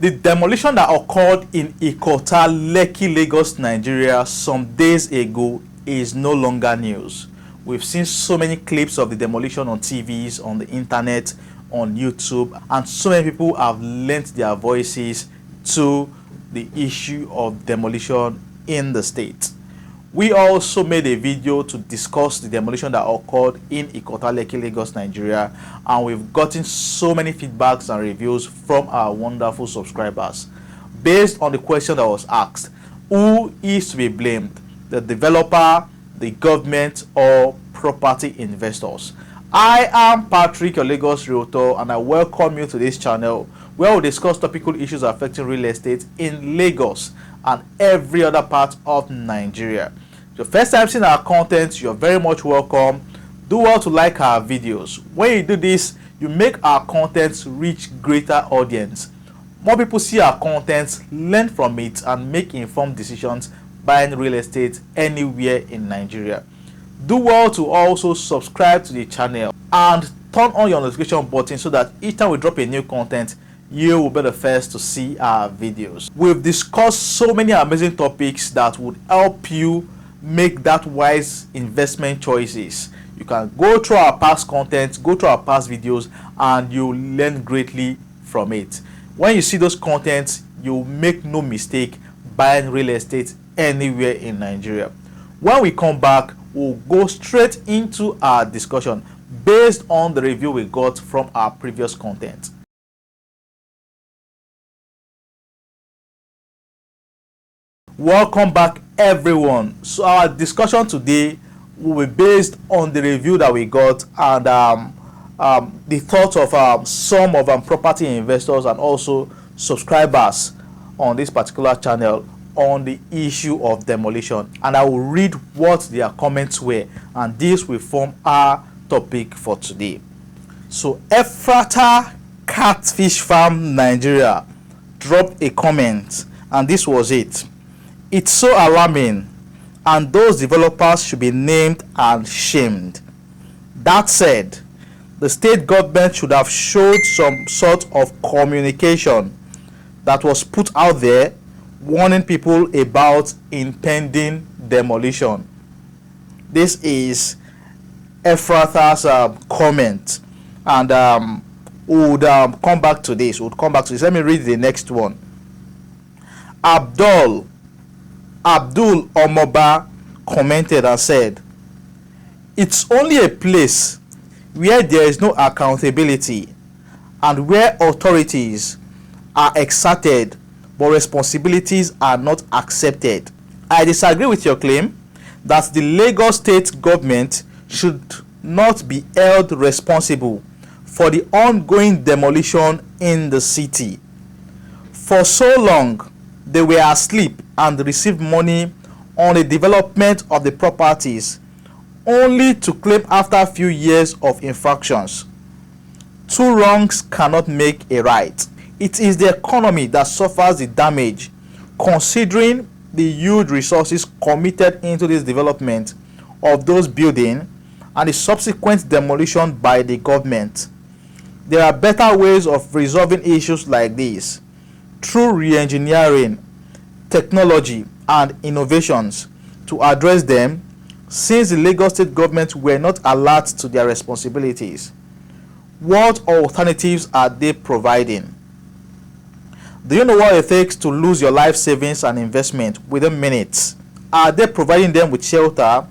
The demolition that occurred in Ikota, Lekki, Lagos, Nigeria some days ago is no longer news. We've seen so many clips of the demolition on TVs, on the internet, on YouTube, and so many people have lent their voices to the issue of demolition in the state. We also made a video to discuss the demolition that occurred in Ikota, Lekki, Lagos, Nigeria, and we've gotten so many feedbacks and reviews from our wonderful subscribers. Based on the question that was asked, who is to be blamed? The developer, the government, or property investors? I am Patrick, your Lagos Realtor, and I welcome you to this channel where we discuss topical issues affecting real estate in Lagos and every other part of Nigeria. If your first time seeing our content, you're very much welcome. Do well to like our videos. When you do this, you make our content reach greater audience. More people see our content, learn from it, and make informed decisions buying real estate anywhere in Nigeria. Do well to also subscribe to the channel and turn on your notification button so that each time we drop a new content, you will be the first to see our videos. We've discussed so many amazing topics that would help you make that wise investment choices. You can go through our past content, go through our past videos, and you'll learn greatly from it. When you see those contents, you'll make no mistake buying real estate anywhere in Nigeria. When we come back, we'll go straight into our discussion based on the review we got from our previous content. Welcome back, everyone. So our discussion today will be based on the review that we got and the thoughts of some of property investors and also subscribers on this particular channel on the issue of demolition, and I will read what their comments were, and this will form our topic for today. So Ephrata Catfish Farm Nigeria dropped a comment, and this was it. It's so alarming, and those developers should be named and shamed. That said, the state government should have showed some sort of communication that was put out there warning people about impending demolition. This is Ephrata's comment, and we'll come back to this. Let me read the next one. Abdul Omoba commented and said, "It's only a place where there is no accountability and where authorities are exerted but responsibilities are not accepted. I disagree with your claim that the Lagos state government should not be held responsible for the ongoing demolition in the city. For so long, they were asleep and received money on the development of the properties, only to claim after a few years of infractions. Two wrongs cannot make a right. It is the economy that suffers the damage, considering the huge resources committed into this development of those buildings and the subsequent demolition by the government. There are better ways of resolving issues like this through re-engineering, technology, and innovations to address them, since the Lagos state government were not alert to their responsibilities. What alternatives are they providing? Do you know what it takes to lose your life savings and investment within minutes? Are they providing them with shelter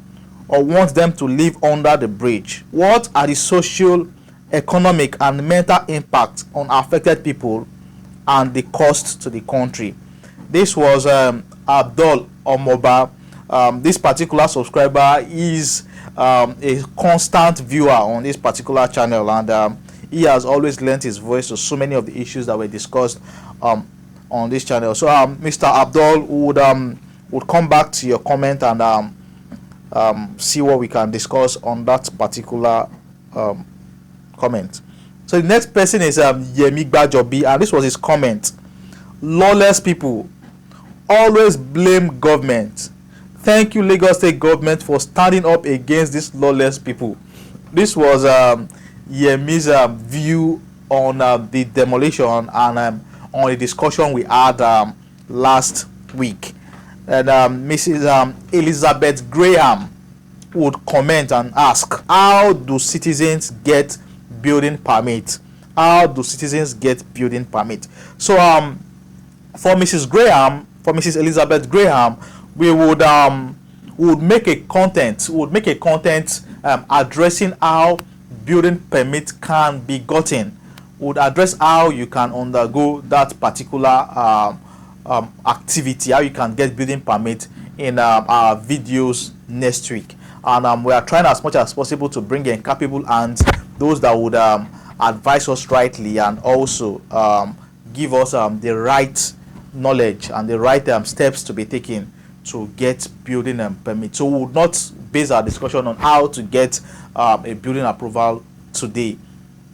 or want them to live under the bridge? What are the social, economic, and mental impact on affected people and the cost to the country? This was Abdul Omoba. This particular subscriber is a constant viewer on this particular channel, and he has always lent his voice to so many of the issues that were discussed on this channel. So Mr. Abdul would come back to your comment and see what we can discuss on that particular comment. So the next person is Yemi Gbajobi, and this was his comment. Lawless people always blame government. Thank you, Lagos state government, for standing up against these lawless people. This was Yemi's view on the demolition and on a discussion we had last week. And Mrs. Elizabeth Graham would comment and ask, how do citizens get building permit? How do citizens get building permit? So for Mrs. Elizabeth Graham, we would make a content addressing how building permit can be gotten. Would address how you can undergo that particular activity, how you can get building permit in our videos next week. And we are trying as much as possible to bring in capable hands, those that would advise us rightly, and also give us the right knowledge and the right steps to be taken to get building permit. So we would not base our discussion on how to get a building approval today.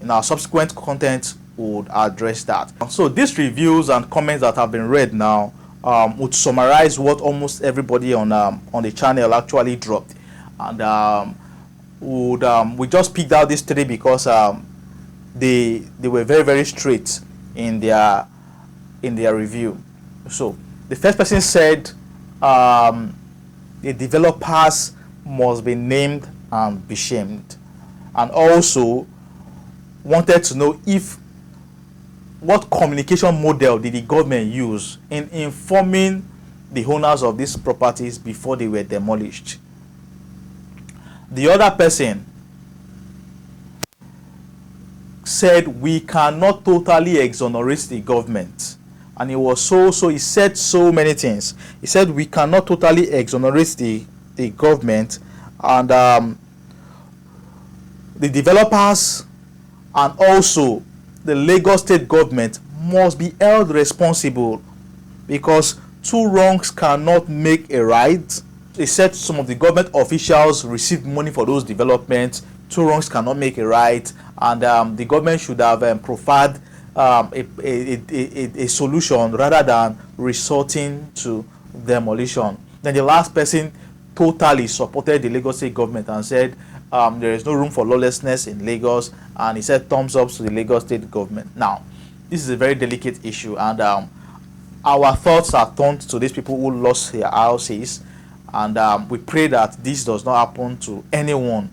In our subsequent content, we would address that. So these reviews and comments that have been read now would summarize what almost everybody on the channel actually dropped. And we just picked out these three because they were very, very straight in their review. So the first person said the developers must be named and be shamed, and also wanted to know what communication model did the government use in informing the owners of these properties before they were demolished. The other person said we cannot totally exonerate the government, and he said so many things. He said we cannot totally exonerate the government, and the developers and also the Lagos state government must be held responsible, because two wrongs cannot make a right. They said some of the government officials received money for those developments. Two wrongs cannot make a right, and the government should have preferred a solution rather than resorting to demolition. Then the last person totally supported the Lagos state government and said there is no room for lawlessness in Lagos, and he said thumbs up to the Lagos state government. Now, this is a very delicate issue, and our thoughts are turned to these people who lost their houses, and we pray that this does not happen to anyone.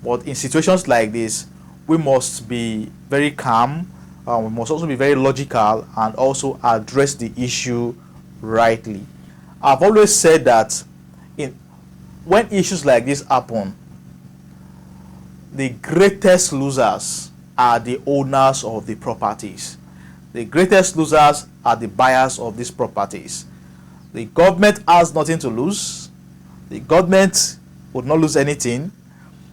But in situations like this, we must be very calm, we must also be very logical, and also address the issue rightly. I've always said that when issues like this happen, the greatest losers are the owners of the properties. The greatest losers are the buyers of these properties. The government has nothing to lose. The government would not lose anything.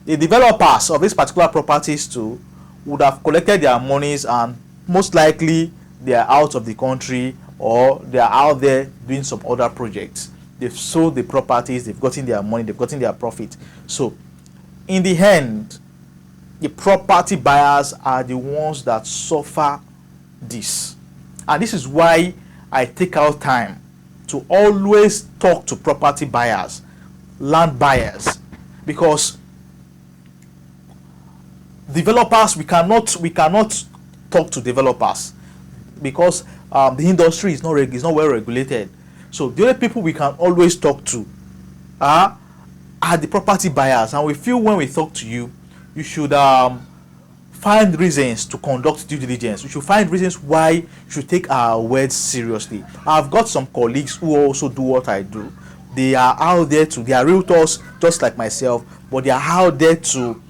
The developers of these particular properties too would have collected their monies, and most likely they are out of the country, or they are out there doing some other projects. They've sold the properties, they've gotten their money, they've gotten their profit. So in the end, the property buyers are the ones that suffer this. And this is why I take out time to always talk to property buyers, land buyers, because developers, we cannot talk to developers, because the industry is not well regulated. So the only people we can always talk to are the property buyers, and we feel when we talk to you, you should find reasons to conduct due diligence. You should find reasons why you should take our words seriously. I've got some colleagues who also do what I do. They are out there they are realtors just like myself, but they are out there to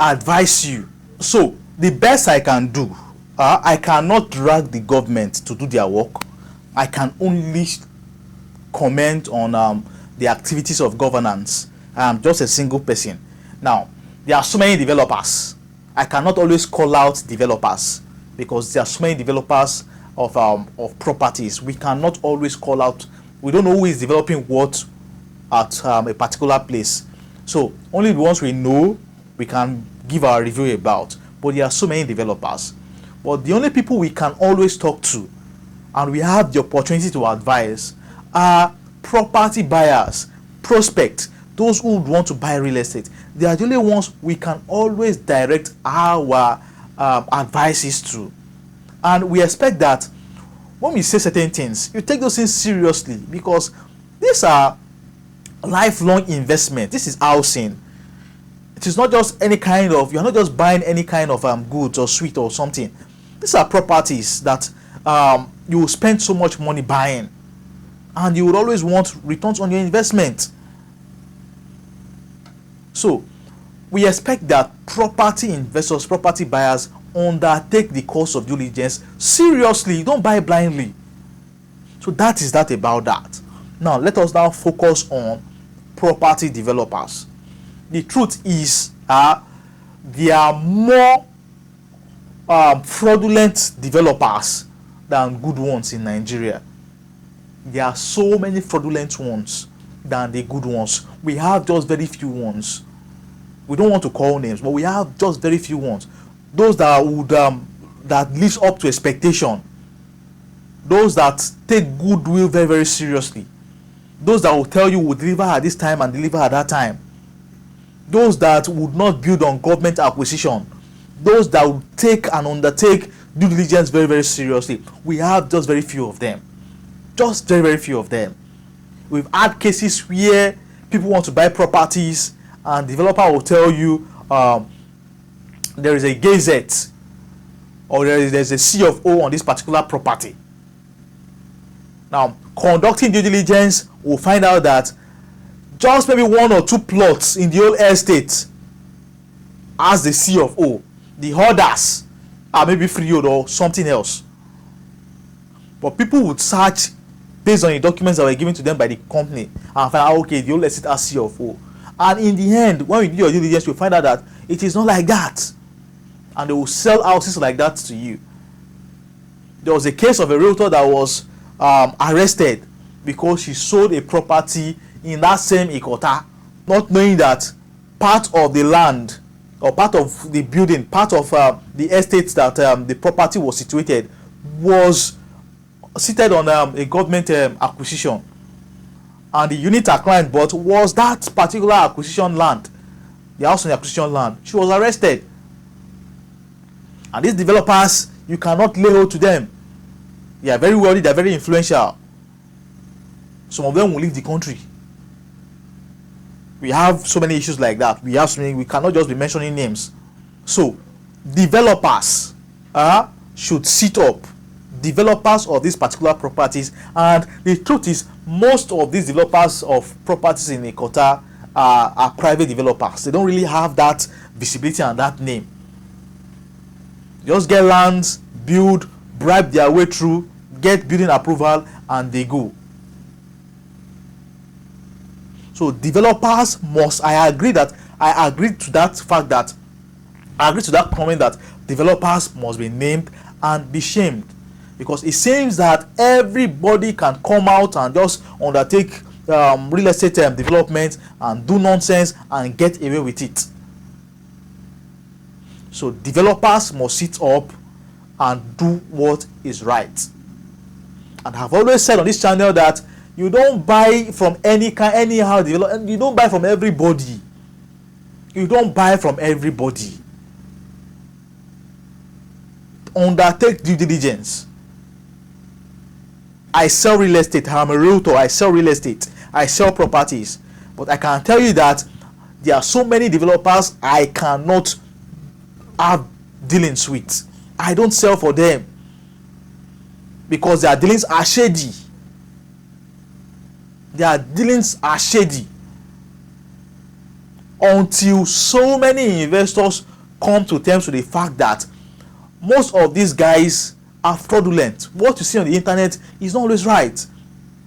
advise you. So the best I can do, I cannot drag the government to do their work. I can only comment on the activities of governance. I am just a single person. Now, there are so many developers. I cannot always call out developers, because there are so many developers of properties. We cannot always call out. We don't know who is developing what at a particular place. So only the ones we know we can give our review about. But there are so many developers. But the only people we can always talk to, and we have the opportunity to advise, are property buyers, prospects, those who would want to buy real estate. They are the only ones we can always direct our advices to. And we expect that when we say certain things, you take those things seriously, because these are lifelong investment. This is housing. It is not just any kind of, you're not just buying any kind of goods or sweet or something. These are properties that you will spend so much money buying, and you would always want returns on your investment. So we expect that property investors, property buyers, undertake the course of due diligence seriously. You don't buy blindly. So that is that about that. Now let us now focus on property developers. The truth is there are more fraudulent developers than good ones in Nigeria. There are so many fraudulent ones than the good ones. We have just very few ones. We don't want to call names, but we have just very few ones. Those that would that lives up to expectation. Those that take goodwill very, very seriously. Those that will tell you we'll deliver at this time and deliver at that time. Those that would not build on government acquisition. Those that would take and undertake due diligence very, very seriously. We have just very few of them. Just very, very few of them. We've had cases where people want to buy properties and developer will tell you there is a gazette or there's a C of O on this particular property. Now, conducting due diligence, will find out that just maybe 1 or 2 plots in the whole estate has the C of O. The others are maybe freehold or something else. But people would search based on the documents that were given to them by the company and find out, okay, the whole estate has C of O. And in the end, when you do your due diligence, you'll find out that it is not like that. And they will sell houses like that to you. There was a case of a realtor that was arrested because she sold a property in that same Ikota, not knowing that part of the land or part of the building, part of the estate that the property was situated was seated on a government acquisition. And the unit her client bought was that particular acquisition land, the house on the acquisition land. She was arrested. And these developers, you cannot lay hold to them. They are very wealthy, they are very influential. Some of them will leave the country. We have so many issues like that. We have so many, we cannot just be mentioning names. So, developers should sit up. Developers of these particular properties, and the truth is, most of these developers of properties in Ikota are private developers. They don't really have that visibility and that name. They just get lands, build, bribe their way through, get building approval, and they go. So developers must, I agree to that fact that, I agree to that comment that developers must be named and be shamed. Because it seems that everybody can come out and just undertake real estate development and do nonsense and get away with it. So developers must sit up and do what is right. And I've always said on this channel that you don't buy from anyhow develop. You don't buy from everybody. You don't buy from everybody. Undertake due diligence. I sell real estate. I'm a realtor. I sell real estate. I sell properties. But I can tell you that there are so many developers I cannot have dealings with. I don't sell for them because their dealings are shady. Their dealings are shady. Until so many investors come to terms with the fact that most of these guys are fraudulent. What you see on the internet is not always right.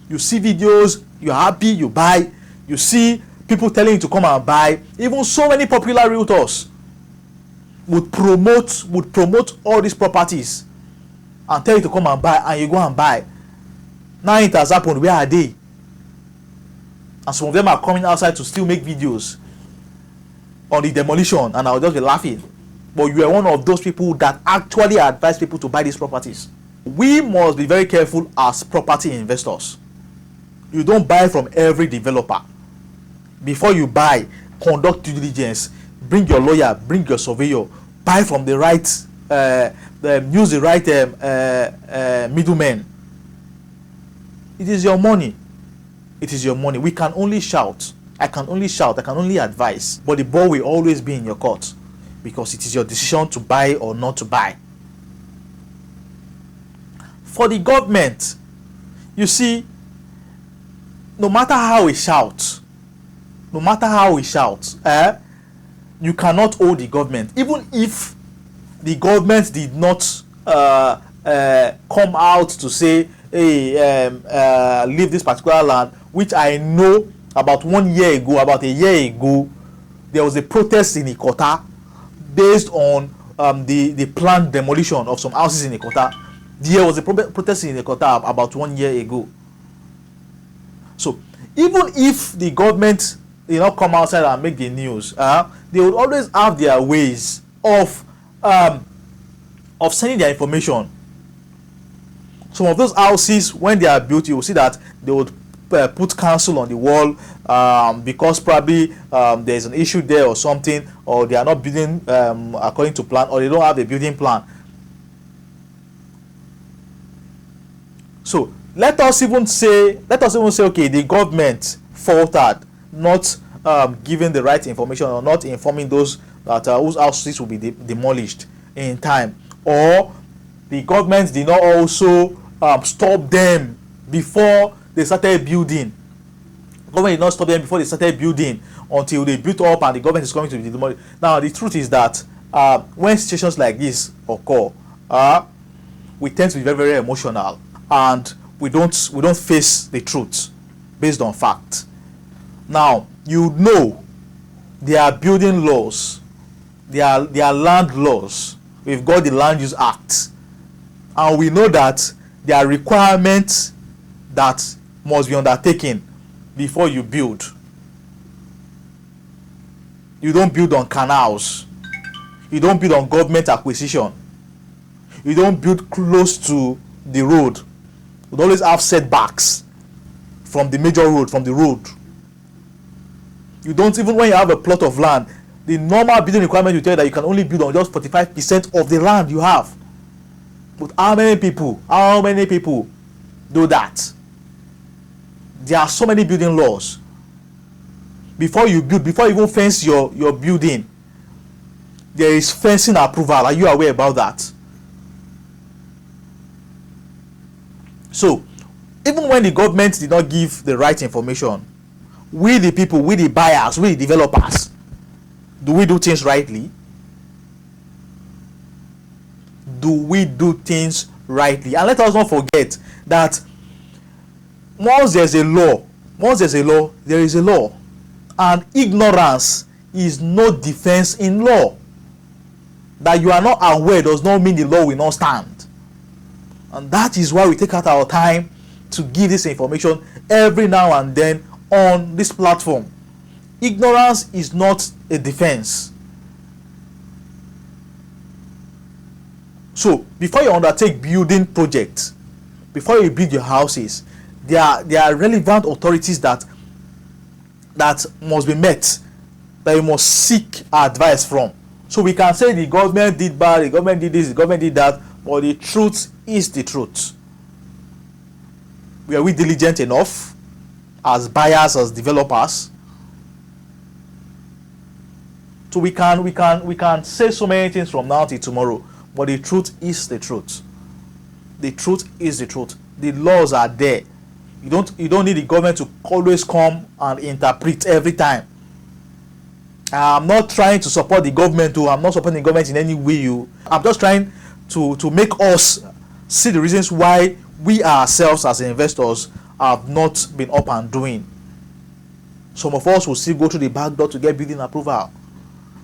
You see videos, you're happy, you buy. You see people telling you to come and buy. Even so many popular realtors would promote all these properties and tell you to come and buy, and you go and buy. Now it has happened. Where are they? And some of them are coming outside to still make videos on the demolition, and I'll just be laughing. But you are one of those people that actually advise people to buy these properties. We must be very careful as property investors. You don't buy from every developer. Before you buy, conduct due diligence. Bring your lawyer, bring your surveyor. Buy from the right use the right middlemen. It is your money. It is your money. We can only shout. I can only shout. I can only advise. But the ball will always be in your court, because it is your decision to buy or not to buy. For the government, you see, no matter how we shout, you cannot hold the government. Even if the government did not come out to say, hey, leave this particular land, which I know about a year ago, there was a protest in Ikota based on the planned demolition of some houses in Ikota. There was a protest in Ikota about 1 year ago. So even if the government come outside and make the news, they would always have their ways of sending their information. Some of those houses, when they are built, you will see that they would put council on the wall, because probably there's an issue there or something, or they are not building according to plan, or they don't have a building plan. So let us even say, okay, the government faltered, not giving the right information, or not informing those that whose houses will be demolished in time, or the government did not also stop them before they started building. The government did not stop them before they started building until they built up and the government is coming to be demolished. Now the truth is that when situations like this occur, we tend to be very, very emotional, and we don't face the truth based on fact. Now you know there are building laws, there are land laws. We've got the Land Use Act, and we know that there are requirements that must be undertaken before you build. You don't build on canals. You don't build on government acquisition. You don't build close to the road. You always have setbacks from the major road, from the road. You don't, even when you have a plot of land, the normal building requirement will tell you that you can only build on just 45% of the land you have. But how many people do that? There are so many building laws. Before you build, before you even fence your building, there is fencing approval. Are you aware about that? So even when the government did not give the right information, we the people, we the buyers, we the developers, do we do things rightly? Do we do things rightly? And let us not forget that once there's a law, there is a law. And ignorance is no defense in law. That you are not aware does not mean the law will not stand. And that is why we take out our time to give this information every now and then on this platform. Ignorance is not a defense. So before you undertake building projects, before you build your houses, there are relevant authorities that must be met, that you must seek advice from. So we can say the government did bad, the government did this, the government did that, but the truth is the truth. Are we diligent enough as buyers, as developers? So we can say so many things from now till tomorrow, but the truth is the truth. The truth is the truth. The laws are there. You don't need the government to always come and interpret every time. I'm not trying to support the government, or I'm not supporting the government in any way. I'm just trying to make us see the reasons why we ourselves as investors have not been up and doing. Some of us will still go through the back door to get building approval,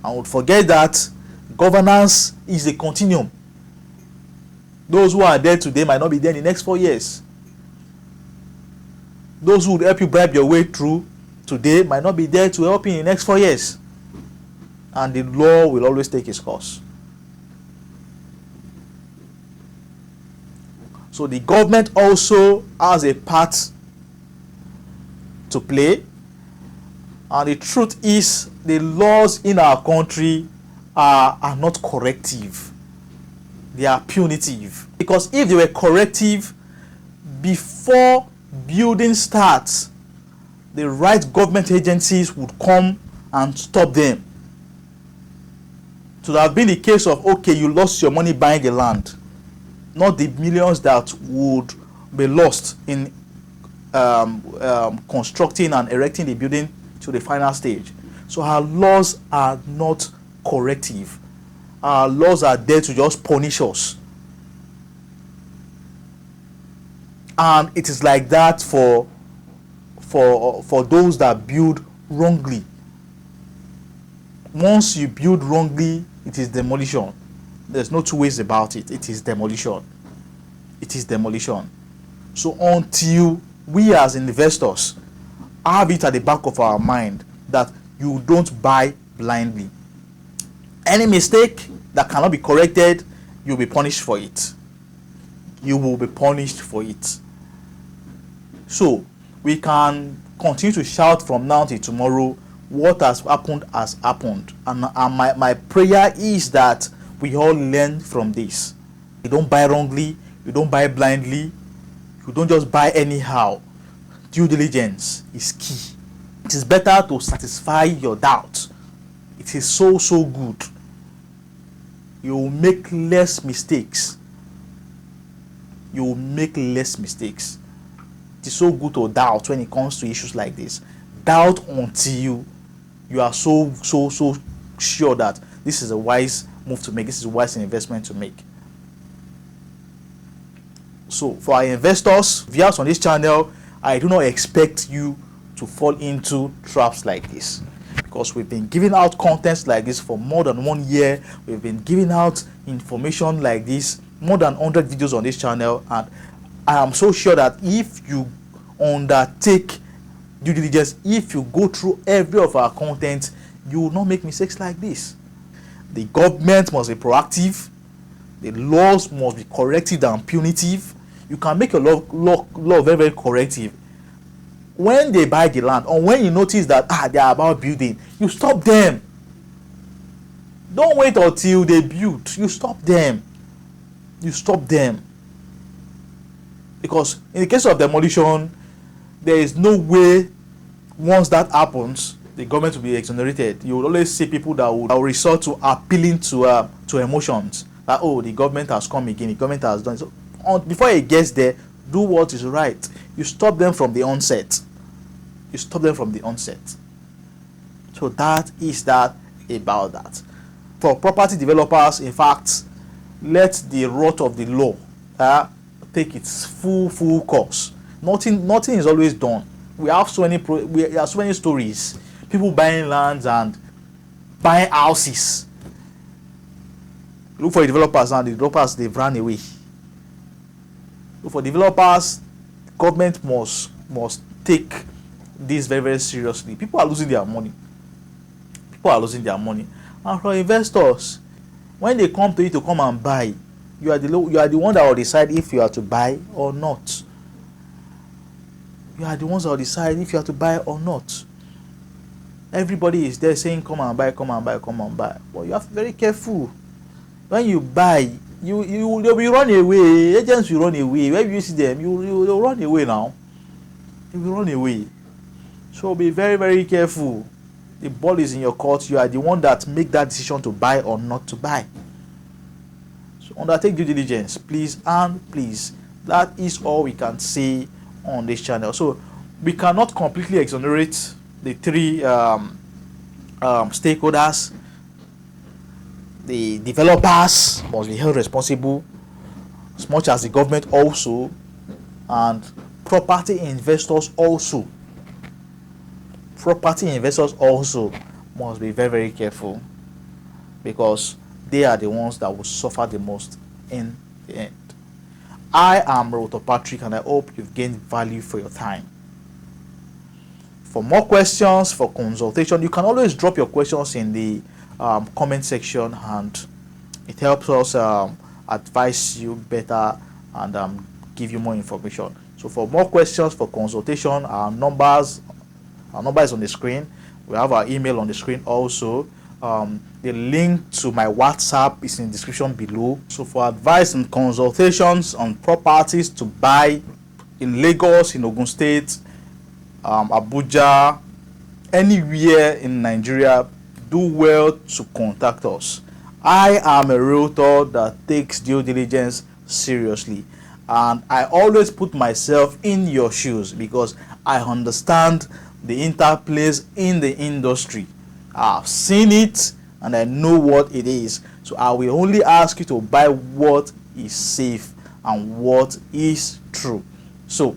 and would forget that governance is a continuum. Those who are there today might not be there in the next 4 years. Those who would help you bribe your way through today might not be there to help you in the next 4 years. And the law will always take its course. So the government also has a part to play. And the truth is, the laws in our country are not corrective. they are punitive. Because if they were corrective before building starts, the right government agencies would come and stop them. So that have been the case of, okay, you lost your money buying the land, not the millions that would be lost in constructing and erecting the building to the final stage. So our laws are not corrective. Our laws are there to just punish us. And it is like that for those that build wrongly. Once you build wrongly, it is demolition. There's no two ways about it. It is demolition. It is demolition. So until we as investors have it at the back of our mind that you don't buy blindly. Any mistake that cannot be corrected, you'll be punished for it. You will be punished for it. So we can continue to shout from now till tomorrow, what has happened has happened. And my prayer is that we all learn from this. You don't buy wrongly, you don't buy blindly, you don't just buy anyhow. Due diligence is key. It is better to satisfy your doubt. It is so good. You will make less mistakes. You will make less mistakes. It is so good to doubt when it comes to issues like this. Doubt until you are so sure that this is a wise move to make, this is a wise investment to make. So for our investors, viewers on this channel, I do not expect you to fall into traps like this, because we've been giving out contents like this for more than 1 year. We've been giving out information like this, more than 100 videos on this channel, and I am so sure that if you undertake due diligence, if you go through every of our content, you will not make mistakes like this. The government must be proactive. The laws must be corrective and punitive. You can make your law very corrective. When they buy the land, or when you notice that they are about building, you stop them. Don't wait until they build. You stop them. You stop them. Because in the case of demolition, there is no way once that happens, the government will be exonerated. You will always see people that will resort to appealing to emotions. That, oh, the government has come again, the government has done it. So before it gets there, do what is right. You stop them from the onset. You stop them from the onset. So that is that about that. For property developers, in fact, let the route of the law take its full course. Nothing is always done. We have so many stories. People buying lands and buying houses. Look for the developers, and the developers, they've run away. Look for developers, government must take this very seriously. People are losing their money. People are losing their money. And for investors, when they come to you to come and buy, you are the one that will decide if you are to buy or not. You are the ones that will decide if you are to buy or not. Everybody is there saying come and buy, come and buy, come and buy. But you have to be very careful. When you buy, they'll be run away. Agents will run away. Where you see them, they'll run away now. They will run away. So be very careful. The ball is in your court. You are the one that make that decision to buy or not to buy. So undertake due diligence, please and please. That is all we can say on this channel. So we cannot completely exonerate the three stakeholders. The developers must be held responsible, as much as the government also, and property investors also. Property investors also must be very careful, because they are the ones that will suffer the most in the end. I am Realtor Patrick, and I hope you've gained value for your time. For more questions, for consultation, you can always drop your questions in the comment section, and it helps us advise you better and give you more information. So for more questions, for consultation, our number is on the screen. We have our email on the screen also. The link to my WhatsApp is in the description below. So for advice and consultations on properties to buy in Lagos, in Ogun State, Abuja, anywhere in Nigeria, do well to contact us. I am a realtor that takes due diligence seriously, and I always put myself in your shoes because I understand the interplays in the industry. I've seen it and I know what it is. So I will only ask you to buy what is safe and what is true. So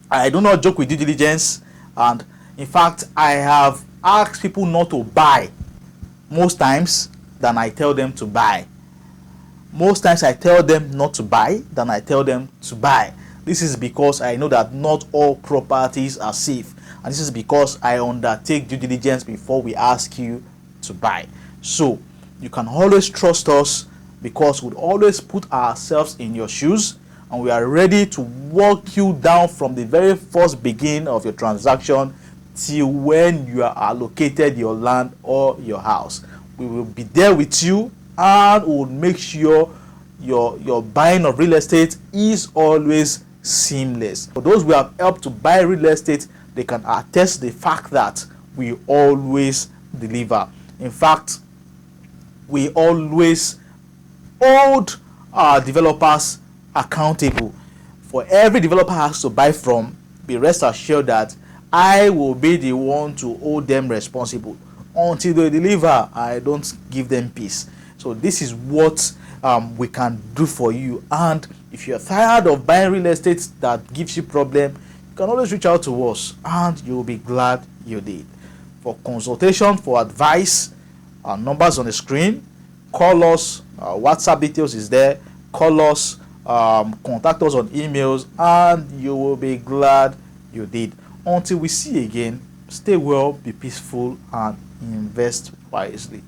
I do not joke with due diligence, and in fact I have asked people not to buy most times than I tell them to buy. Most times I tell them not to buy than I tell them to buy. This is because I know that not all properties are safe, and this is because I undertake due diligence before we ask you to buy. So you can always trust us because we'll always put ourselves in your shoes, and we are ready to walk you down from the very first beginning of your transaction till when you are allocated your land or your house. We will be there with you, and we will make sure your buying of real estate is always seamless. For those we have helped to buy real estate, they can attest the fact that we always deliver. In fact, we always hold our developers accountable. For every developer has to buy from, be rest assured that I will be the one to hold them responsible. Until they deliver, I don't give them peace. So this is what we can do for you. And if you're tired of buying real estate that gives you problem, you can always reach out to us and you'll be glad you did. For consultation, for advice, our numbers on the screen. Call us. WhatsApp details is there. Call us. Contact us on emails, and you will be glad you did. Until we see you again, stay well, be peaceful, and invest wisely.